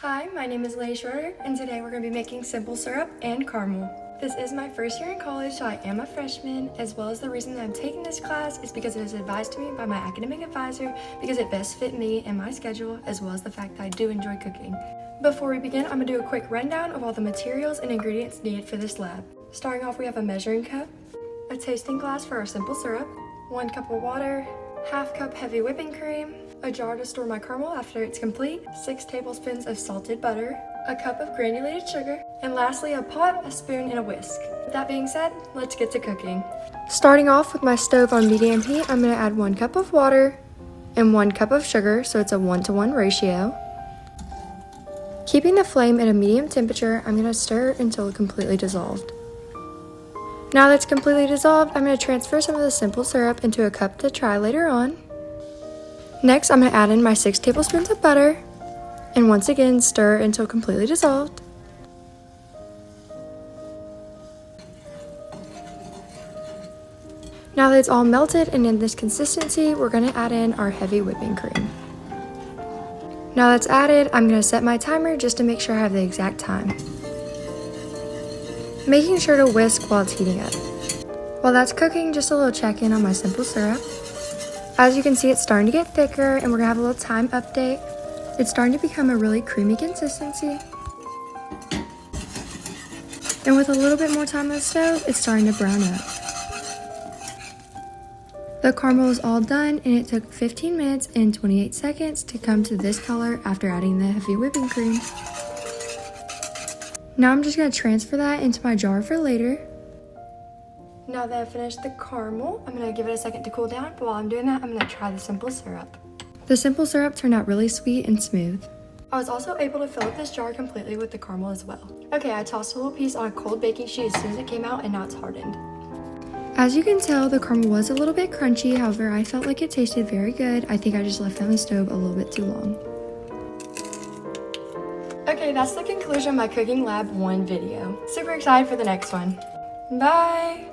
Hi, my name is Laney Schroeder, and today we're going to be making simple syrup and caramel. This is my first year in college, so I am a freshman, as well as the reason that I'm taking this class is because it was advised to me by my academic advisor because it best fit me and my schedule, as well as the fact that I do enjoy cooking. Before we begin, I'm going to do a quick rundown of all the materials and ingredients needed for this lab. Starting off, we have a measuring cup, a tasting glass for our simple syrup, 1 cup of water, half cup heavy whipping cream, a jar to store my caramel after it's complete, 6 tablespoons of salted butter, a cup of granulated sugar, and lastly a pot, a spoon, and a whisk. With that being said, let's get to cooking. Starting off with my stove on medium heat, I'm going to add 1 cup of water and 1 cup of sugar, so it's a 1-to-1 ratio. Keeping the flame at a medium temperature, I'm going to stir until it's completely dissolved. Now that it's completely dissolved, I'm going to transfer some of the simple syrup into a cup to try later on. Next, I'm going to add in my 6 tablespoons of butter, and once again stir until completely dissolved. Now that it's all melted and in this consistency, we're going to add in our heavy whipping cream. Now that's added, I'm going to set my timer just to make sure I have the exact time. Making sure to whisk while it's heating up. While that's cooking, just a little check-in on my simple syrup. As you can see, it's starting to get thicker, and we're going to have a little time update. It's starting to become a really creamy consistency. And with a little bit more time on the stove, it's starting to brown up. The caramel is all done, and it took 15 minutes and 28 seconds to come to this color after adding the heavy whipping cream. Now I'm just going to transfer that into my jar for later. Now that I've finished the caramel, I'm going to give it a second to cool down, but while I'm doing that, I'm going to try the simple syrup. The simple syrup turned out really sweet and smooth. I was also able to fill up this jar completely with the caramel as well. Okay, I tossed a little piece on a cold baking sheet as soon as it came out, and now it's hardened. As you can tell, the caramel was a little bit crunchy, however, I felt like it tasted very good. I think I just left it on the stove a little bit too long. Okay, that's the conclusion of my Cooking Lab 1 video. Super excited for the next one. Bye!